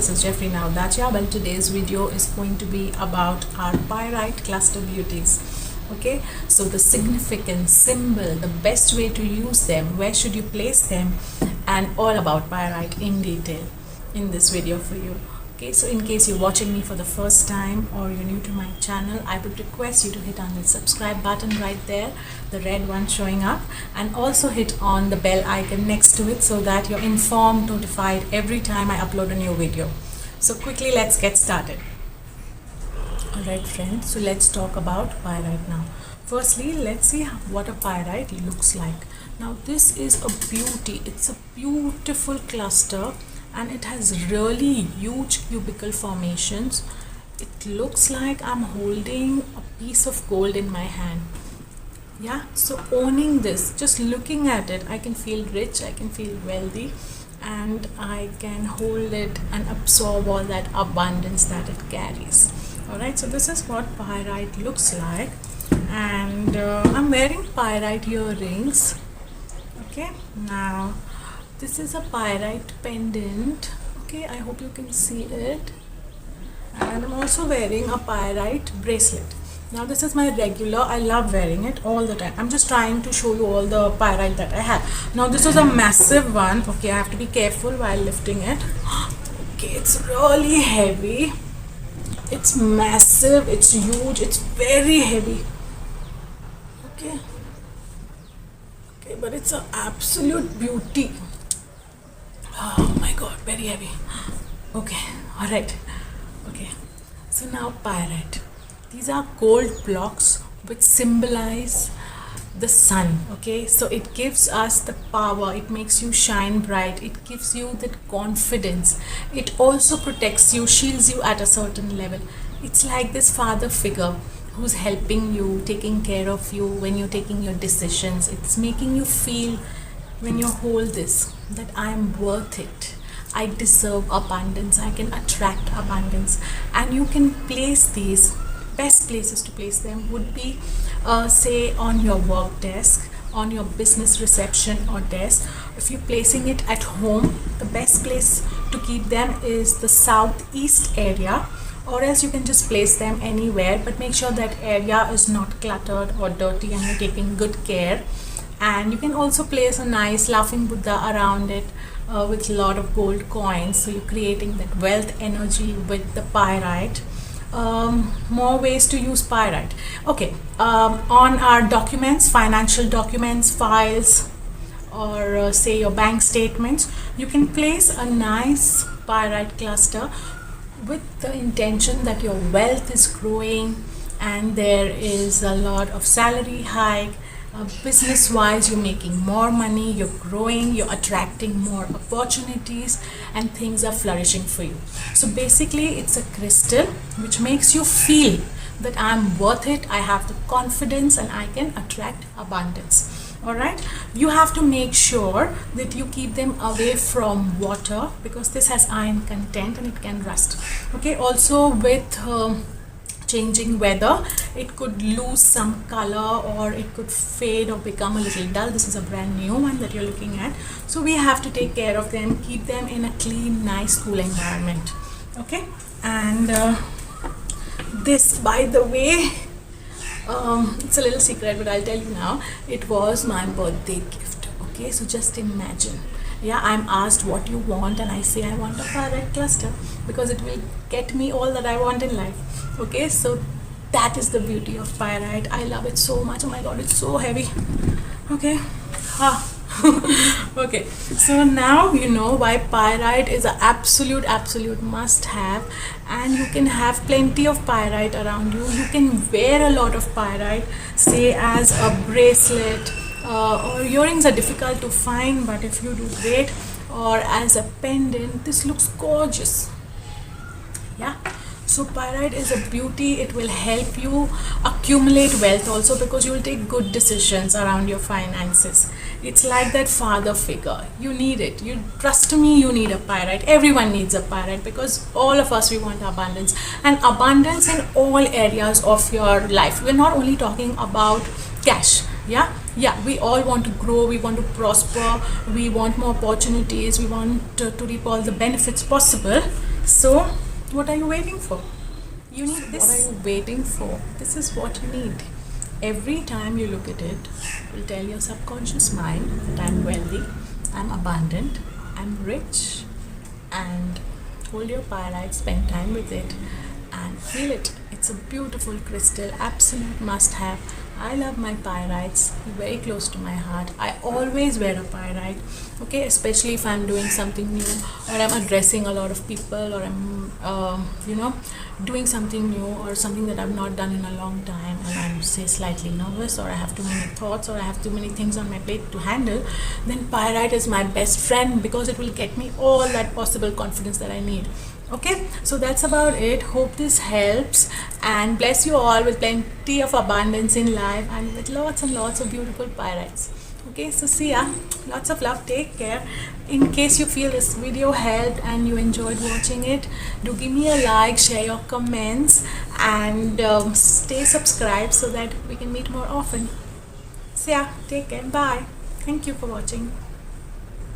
this is Jeffrey Navdatia. Well, today's video is going to be about our pyrite cluster beauties. Okay, so the significance, symbol, the best way to use them, where should you place them, and all about pyrite in detail in this video for you. Okay, so in case you're watching me for the first time or you're new to my channel, I would request you to hit on the subscribe button right there, the red one showing up, and also hit on the bell icon next to it so that you're informed, notified every time I upload a new video. So quickly, let's get started. Alright friends, so let's talk about pyrite now. Firstly, let's see what a pyrite looks like. Now this is a beauty. It's a beautiful cluster and it has really huge cubical formations. It looks like I'm holding a piece of gold in my hand. Yeah, so owning this, just looking at it, I can feel rich, I can feel wealthy, and I can hold it and absorb all that abundance that it carries. Alright, so this is what pyrite looks like, and I'm wearing pyrite earrings. Okay, now this is a pyrite pendant. Okay, I hope you can see it. And I'm also wearing a pyrite bracelet. Now this is my regular, I love wearing it all the time. I'm just trying to show you all the pyrite that I have. Now this is a massive one. Okay, I have to be careful while lifting it. Okay, it's really heavy. It's massive, it's huge, it's very heavy. Okay. Okay, but it's an absolute beauty. Oh my god, very heavy. Okay, alright. Okay, so now pyrite. These are gold blocks which symbolize the sun. Okay, so it gives us the power, it makes you shine bright, it gives you that confidence, it also protects you, shields you at a certain level. It's like this father figure who's helping you, taking care of you when you're taking your decisions. It's making you feel, when you hold this, that I'm worth it, I deserve abundance, I can attract abundance. And you can place these, best places to place them would be say on your work desk, on your business reception or desk. If you're placing it at home, the best place to keep them is the southeast area, or else you can just place them anywhere, but make sure that area is not cluttered or dirty and you're taking good care. And you can also place a nice laughing Buddha around it with a lot of gold coins, so you're creating that wealth energy with the pyrite. More ways to use pyrite. Okay, on our documents, financial documents, files, or say your bank statements, you can place a nice pyrite cluster with the intention that your wealth is growing and there is a lot of salary hike. Business wise, you're making more money, you're growing, you're attracting more opportunities, and things are flourishing for you. So basically it's a crystal which makes you feel that I'm worth it, I have the confidence, and I can attract abundance. Alright, you have to make sure that you keep them away from water because this has iron content and it can rust. Okay, also with changing weather, it could lose some color or it could fade or become a little dull. This is a brand new one that you're looking at, so we have to take care of them, keep them in a clean, nice, cool environment. Okay, and this, by the way, it's a little secret, but I'll tell you now, it was my birthday gift. Okay, so just imagine, yeah, I'm asked what you want and I say I want a pyrite cluster because it will get me all that I want in life. Okay, so that is the beauty of pyrite. I love it so much. Oh my god, it's so heavy. Okay, okay, so now you know why pyrite is an absolute must have, and you can have plenty of pyrite around you. You can wear a lot of pyrite, say as a bracelet, or earrings are difficult to find, but if you do great, or as a pendant, this looks gorgeous. Yeah, so pyrite is a beauty. It will help you accumulate wealth also because you will take good decisions around your finances. It's like that father figure, you need it. You trust me, you need a pyrite. Everyone needs a pyrite because all of us, we want abundance, and abundance in all areas of your life. We're not only talking about cash. Yeah, we all want to grow, we want to prosper, we want more opportunities, we want to reap all the benefits possible. So what are you waiting for? You need this. What are you waiting for? This is what you need. Every time you look at it, you will tell your subconscious mind that I'm wealthy, I'm abundant, I'm rich, and hold your pyrite, spend time with it, and feel it. It's a beautiful crystal, absolute must have. I love my pyrites, very close to my heart. I always wear a pyrite, okay, especially if I'm doing something new, or I'm addressing a lot of people, or I'm doing something new, or something that I've not done in a long time, and I'm, say, slightly nervous, or I have too many thoughts, or I have too many things on my plate to handle. Then pyrite is my best friend, because it will get me all that possible confidence that I need. Okay, so that's about it. Hope this helps, and bless you all with plenty of abundance in life, and with lots and lots of beautiful pyrites. Okay, so see ya. Lots of love. Take care. In case you feel this video helped and you enjoyed watching it, do give me a like, share your comments, and stay subscribed so that we can meet more often. See ya. Take care. Bye. Thank you for watching.